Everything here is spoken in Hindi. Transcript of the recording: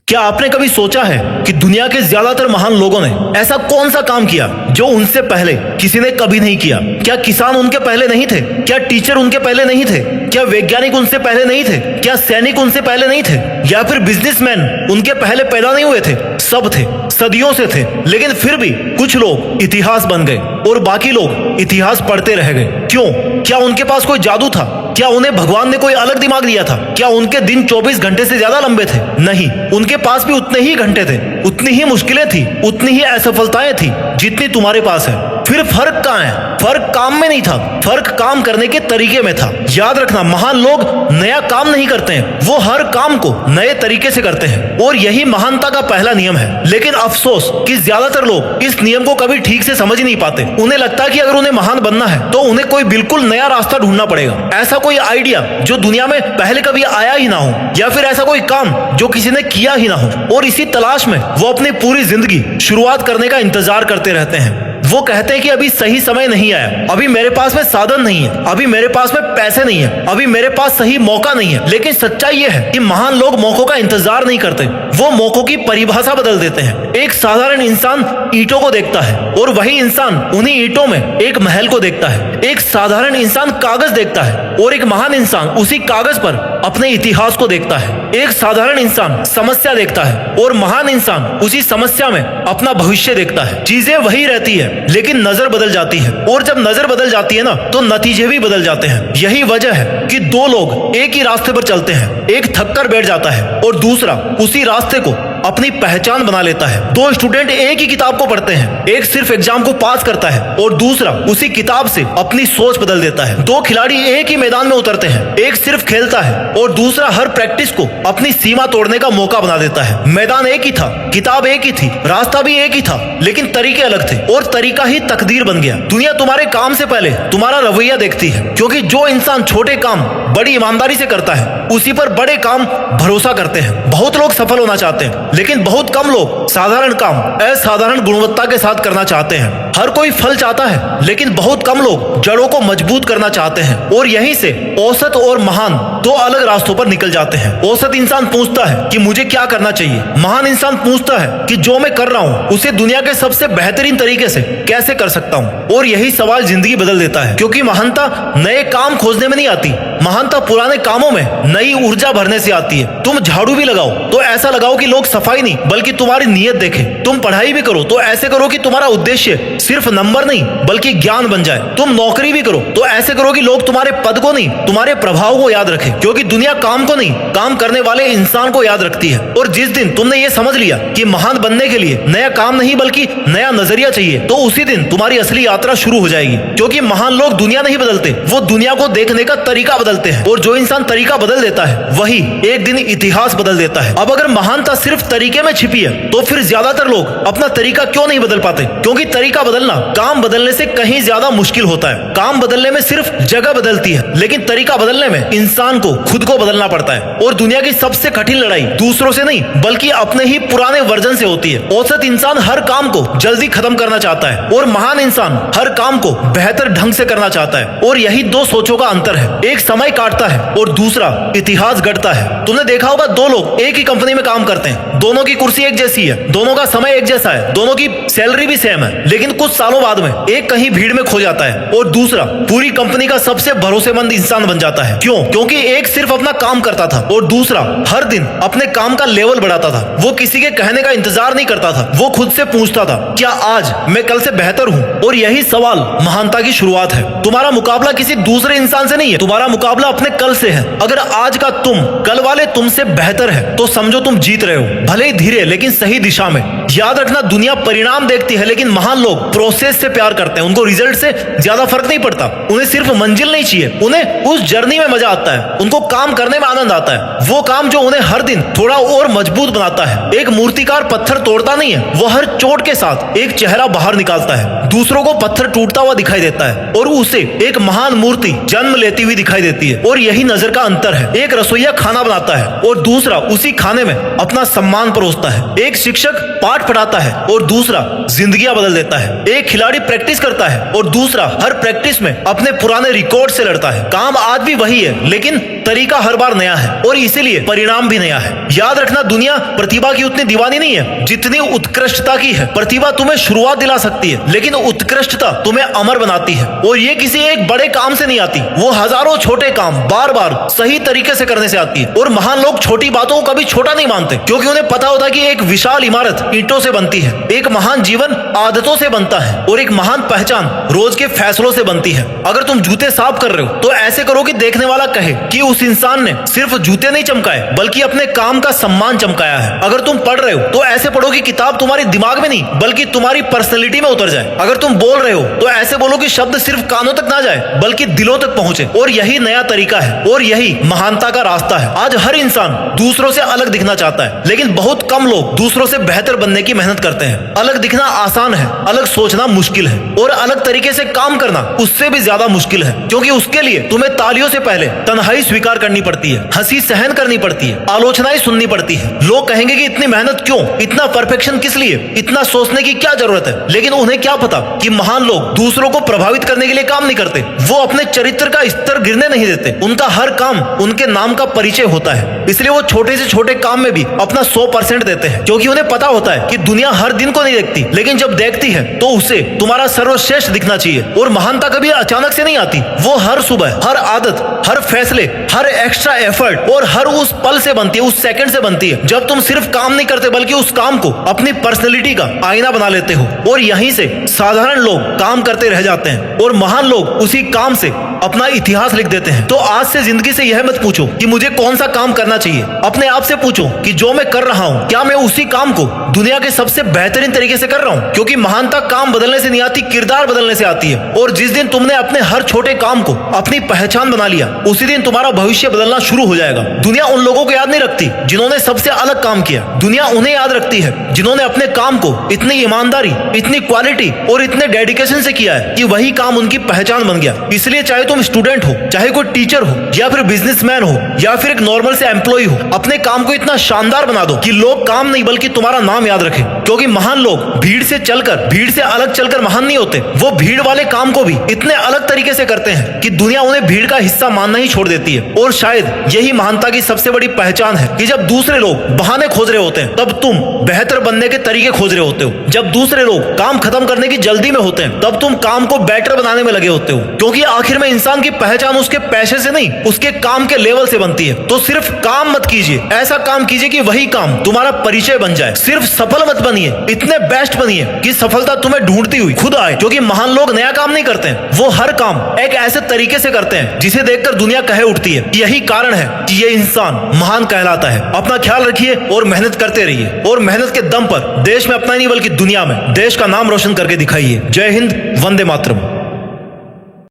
क्या आपने कभी सोचा है कि दुनिया के ज्यादातर महान लोगों ने ऐसा कौन सा काम किया जो उनसे पहले किसी ने कभी नहीं किया? क्या किसान उनके पहले नहीं थे? क्या टीचर उनके पहले नहीं थे? क्या वैज्ञानिक उनसे पहले नहीं थे? क्या सैनिक उनसे पहले नहीं थे? या फिर बिजनेसमैन उनके पहले पैदा नहीं हुए थे? सब थे, सदियों से थे। लेकिन फिर भी कुछ लोग इतिहास बन गए और बाकी लोग इतिहास पढ़ते रह गए। क्यों? क्या उनके पास कोई जादू था? क्या उन्हें भगवान ने कोई अलग दिमाग दिया था? क्या उनके दिन 24 घंटे से ज्यादा लंबे थे? नहीं, उनके पास भी उतने ही घंटे थे, उतनी ही मुश्किलें थी, उतनी ही असफलताएं थी जितनी तुम्हारे पास है। फिर फर्क कहाँ है? फर्क काम में नहीं था, फर्क काम करने के तरीके में था। याद रखना, महान लोग नया काम नहीं करते हैं, वो हर काम को नए तरीके से करते हैं और यही महानता का पहला नियम है। लेकिन अफसोस कि ज्यादातर लोग इस नियम को कभी ठीक से समझ ही नहीं पाते। उन्हें लगता है कि अगर उन्हें महान बनना है तो उन्हें कोई बिल्कुल नया रास्ता ढूंढना पड़ेगा, ऐसा कोई आइडिया जो दुनिया में पहले कभी आया ही ना हो, या फिर ऐसा कोई काम जो किसी ने किया ही ना हो। और इसी तलाश में वो अपनी पूरी जिंदगी शुरुआत करने का इंतजार करते रहते हैं। वो कहते हैं कि अभी सही समय नहीं आया, अभी मेरे पास में साधन नहीं है, अभी मेरे पास में पैसे नहीं है, अभी मेरे पास सही मौका नहीं है। लेकिन सच्चाई ये है कि महान लोग मौकों का इंतजार नहीं करते, वो मौकों की परिभाषा बदल देते हैं। एक साधारण इंसान ईंटों को देखता है और वही इंसान उन्हीं ईंटों में एक महल को देखता है। एक साधारण इंसान कागज देखता है और एक महान इंसान उसी कागज पर अपने इतिहास को देखता है। एक साधारण इंसान समस्या देखता है और महान इंसान उसी समस्या में अपना भविष्य देखता है। चीजें वही रहती है लेकिन नजर बदल जाती है, और जब नजर बदल जाती है ना तो नतीजे भी बदल जाते हैं। यही वजह है कि दो लोग एक ही रास्ते पर चलते हैं, एक थक कर बैठ जाता है और दूसरा उसी रास्ते को अपनी पहचान बना लेता है। दो स्टूडेंट एक ही किताब को पढ़ते हैं, एक सिर्फ एग्जाम को पास करता है और दूसरा उसी किताब से अपनी सोच बदल देता है। दो खिलाड़ी एक ही मैदान में उतरते हैं, एक सिर्फ खेलता है और दूसरा हर प्रैक्टिस को अपनी सीमा तोड़ने का मौका बना देता है। मैदान एक ही था, किताब एक ही थी, रास्ता भी एक ही था, लेकिन तरीके अलग थे और तरीका ही तकदीर बन गया। दुनिया तुम्हारे काम से पहले तुम्हारा रवैया देखती है, क्योंकि जो इंसान छोटे काम बड़ी ईमानदारी से करता है उसी पर बड़े काम भरोसा करते हैं। बहुत लोग सफल होना चाहते हैं लेकिन बहुत कम लोग साधारण काम असाधारण गुणवत्ता के साथ करना चाहते हैं। हर कोई फल चाहता है लेकिन बहुत कम लोग जड़ों को मजबूत करना चाहते हैं, और यहीं से औसत और महान दो अलग रास्तों पर निकल जाते हैं। औसत इंसान पूछता है कि मुझे क्या करना चाहिए, महान इंसान पूछता है कि जो मैं कर रहा हूँ उसे दुनिया के सबसे बेहतरीन तरीके से कैसे कर सकता हूँ। और यही सवाल जिंदगी बदल देता है, क्योंकि महानता नए काम खोजने में नहीं आती, महानता पुराने कामों में नई ऊर्जा भरने से आती है। तुम झाड़ू भी लगाओ तो ऐसा लगाओ कि लोग सफाई नहीं बल्कि तुम्हारी नीयत देखें। तुम पढ़ाई भी करो तो ऐसे करो कि तुम्हारा उद्देश्य सिर्फ नंबर नहीं बल्कि ज्ञान बन जाए। तुम नौकरी भी करो तो ऐसे करो कि लोग तुम्हारे पद को नहीं तुम्हारे प्रभाव को याद रखें, क्योंकि दुनिया काम को नहीं काम करने वाले इंसान को याद रखती है। और जिस दिन तुमने ये समझ लिया कि महान बनने के लिए नया काम नहीं बल्कि नया नजरिया चाहिए, तो उसी दिन तुम्हारी असली यात्रा शुरू हो जाएगी। क्योंकि महान लोग दुनिया नहीं बदलते, वो दुनिया को देखने का तरीका बदलते हैं, और जो इंसान तरीका बदल देता है वही एक दिन इतिहास बदल देता है। अब अगर महानता सिर्फ तरीके में छिपी है तो फिर ज्यादातर लोग अपना तरीका क्यों नहीं बदल पाते? क्योंकि तरीका बदलना काम बदलने से कहीं ज्यादा मुश्किल होता है। काम बदलने में सिर्फ जगह बदलती है, लेकिन तरीका बदलने में इंसान को खुद को बदलना पड़ता है। और दुनिया की सबसे कठिन लड़ाई दूसरों से नहीं बल्कि अपने ही पुराने वर्जन से होती है। औसत इंसान हर काम को जल्दी खत्म करना चाहता है और महान इंसान हर काम को बेहतर ढंग से करना चाहता है। और यही दो सोचों का अंतर है, एक समय काटता है और दूसरा इतिहास गढ़ता है। तुमने देखा होगा दो लोग एक ही कंपनी में काम करते हैं, दोनों की कुर्सी एक जैसी है, दोनों का समय एक जैसा है, दोनों की सैलरी भी सेम है, लेकिन कुछ सालों बाद में एक कहीं भीड़ में खो जाता है और दूसरा पूरी कंपनी का सबसे भरोसेमंद इंसान बन जाता है। क्यों? क्योंकि एक सिर्फ अपना काम करता था और दूसरा हर दिन अपने काम का लेवल बढ़ाता था। वो किसी के कहने का इंतजार नहीं करता था, वो खुद से पूछता था क्या आज मैं कल से बेहतर हूँ? और यही सवाल महानता की शुरुआत है। तुम्हारा मुकाबला किसी दूसरे इंसान से नहीं है, तुम्हारा मुकाबला अपने कल से है। अगर आज का तुम कल वाले तुमसे बेहतर है तो समझो तुम जीत रहे हो, भले ही धीरे लेकिन सही दिशा में। याद रखना, दुनिया परिणाम देखती है लेकिन महान लोग प्रोसेस से प्यार करते हैं। उनको रिजल्ट से ज्यादा फर्क नहीं पड़ता, उन्हें सिर्फ मंजिल नहीं चाहिए, उन्हें उस जर्नी में मजा आता है, उनको काम करने में आनंद आता है। वो काम जो उन्हें हर दिन थोड़ा और मजबूत बनाता है। एक मूर्तिकार पत्थर तोड़ता नहीं है, वो हर चोट के साथ एक चेहरा बाहर निकालता है। दूसरों को पत्थर टूटता हुआ दिखाई देता है और उसे एक महान मूर्ति जन्म लेती हुई दिखाई देती है। और यही नजर का अंतर है। एक रसोइया खाना बनाता है और दूसरा उसी खाने में अपना सम्मान परोसता है। एक शिक्षक पाठ पढ़ाता है और दूसरा जिंदगियां बदल देता है। एक खिलाड़ी प्रैक्टिस करता है और दूसरा हर प्रैक्टिस में अपने पुराने रिकॉर्ड से लड़ता है। काम आज भी वही है लेकिन तरीका हर बार नया है और इसीलिए परिणाम भी नया है। याद रखना, दुनिया प्रतिभा की उतनी दीवानी नहीं है जितनी उत्कृष्टता की है। प्रतिभा तुम्हें शुरुआत दिला सकती है, लेकिन उत्कृष्टता तुम्हें अमर बनाती है। और ये किसी एक बड़े काम से नहीं आती, वो हजारों छोटे काम बार बार सही तरीके से करने से आती है। और महान लोग छोटी बातों को कभी छोटा नहीं मानते, क्योंकि उन्हें पता होता है कि एक विशाल इमारत ईंटों से बनती है, एक महान जीवन आदतों से बनता है और एक महान पहचान रोज के फैसलों से बनती है। अगर तुम जूते साफ कर रहे हो तो ऐसे करो कि देखने वाला कहे कि उस इंसान ने सिर्फ जूते नहीं चमकाए बल्कि अपने काम का सम्मान चमकाया है। अगर तुम पढ़ रहे हो तो ऐसे पढ़ो कि किताब तुम्हारी दिमाग में नहीं बल्कि तुम्हारी पर्सनैलिटी में उतर जाए। अगर तुम बोल रहे हो तो ऐसे बोलो कि शब्द सिर्फ कानों तक ना जाए बल्कि दिलों तक पहुंचे। और यही नया तरीका है और यही महानता का रास्ता है। आज हर इंसान दूसरों से अलग दिखना चाहता है, लेकिन बहुत कम लोग दूसरों से बेहतर बनने की मेहनत करते हैं। अलग दिखना आसान है, अलग सोचना मुश्किल है और अलग तरीके से काम करना उससे भी ज्यादा मुश्किल है, क्योंकि उसके लिए तुम्हें तालियों से पहले तन्हाई स्वीकार करनी पड़ती है, हंसी सहन करनी पड़ती है, आलोचनाएं सुननी पड़ती है। लोग कहेंगे कि इतनी मेहनत क्यों, इतना परफेक्शन किस लिए, इतना सोचने की क्या जरूरत है। लेकिन उन्हें क्या पता कि महान लोग दूसरों को प्रभावित करने के लिए काम नहीं करते, वो अपने चरित्र का स्तर गिरने नहीं देते। उनका हर काम उनके नाम का परिचय होता है, इसलिए वो छोटे से छोटे काम में भी अपना 100% देते हैं, क्योंकि उन्हें पता होता है कि दुनिया हर दिन को नहीं देखती, लेकिन जब देखती है तो उसे तुम्हारा सर्वश्रेष्ठ दिखना चाहिए। और महानता कभी अचानक से नहीं आती, वो हर सुबह, हर आदत, हर फैसले, हर एक्स्ट्रा एफर्ट और हर उस पल से बनती है, उस सेकंड से बनती है जब तुम सिर्फ काम नहीं करते बल्कि उस काम को अपनी पर्सनैलिटी का आईना बना लेते हो। और यहीं से साधारण लोग काम करते रह जाते हैं और महान लोग उसी काम से अपना इतिहास लिख देते हैं। तो आज से जिंदगी से यह मत पूछो कि मुझे कौन सा काम करना चाहिए, अपने आप से पूछो कि जो मैं कर रहा हूं क्या मैं उसी काम को दुनिया के सबसे बेहतरीन तरीके से कर रहा हूं। क्योंकि महानता काम बदलने से नहीं आती, किरदार बदलने से आती है। और जिस दिन तुमने अपने हर छोटे काम को अपनी पहचान बना लिया, उसी दिन तुम्हारा भविष्य बदलना शुरू हो जाएगा। दुनिया उन लोगों को याद नहीं रखती जिन्होंने सबसे अलग काम किया, दुनिया उन्हें याद रखती है जिन्होंने अपने काम को इतनी ईमानदारी, इतनी क्वालिटी और इतने डेडिकेशन से किया है कि वही काम उनकी पहचान बन गया। इसलिए चाहे तुम स्टूडेंट हो, चाहे कोई टीचर हो, या फिर बिजनेसमैन हो, या फिर एक नॉर्मल से एम्प्लॉय हो, अपने काम को इतना शानदार बना दो कि लोग काम नहीं बल्कि तुम्हारा नाम याद रखें। क्योंकि महान लोग भीड़ से अलग चलकर महान नहीं होते, वो भीड़ वाले काम को भी इतने अलग तरीके से करते हैं कि दुनिया उन्हें भीड़ का हिस्सा मानना ही छोड़ देती है। और शायद यही महानता की सबसे बड़ी पहचान है कि जब दूसरे लोग बहाने खोज रहे होते हैं तब तुम बेहतर बनने के तरीके खोज रहे होते हो। जब दूसरे लोग काम खत्म करने की जल्दी में होते हैं तब तुम काम को बेटर बनाने में लगे होते हो। क्योंकि आखिर में इंसान की पहचान उसके पैसे से नहीं, उसके काम के लेवल से बनती है। तो सिर्फ काम मत कीजिए, ऐसा काम कीजिए कि वही काम तुम्हारा परिचय बन जाए। सिर्फ सफल मत बनिए, इतने बेस्ट बनिए कि सफलता तुम्हें ढूंढती हुई खुद आए। क्योंकि महान लोग नया काम नहीं करते हैं, वो हर काम एक ऐसे तरीके से करते हैं जिसे देखकर दुनिया कहे उठती है। यही कारण है कि ये इंसान महान कहलाता है। अपना ख्याल रखिए और मेहनत करते रहिए, और मेहनत के दम पर देश में अपना नहीं बल्कि दुनिया में देश का नाम रोशन करके दिखाइए। जय हिंद, वंदे मातरम।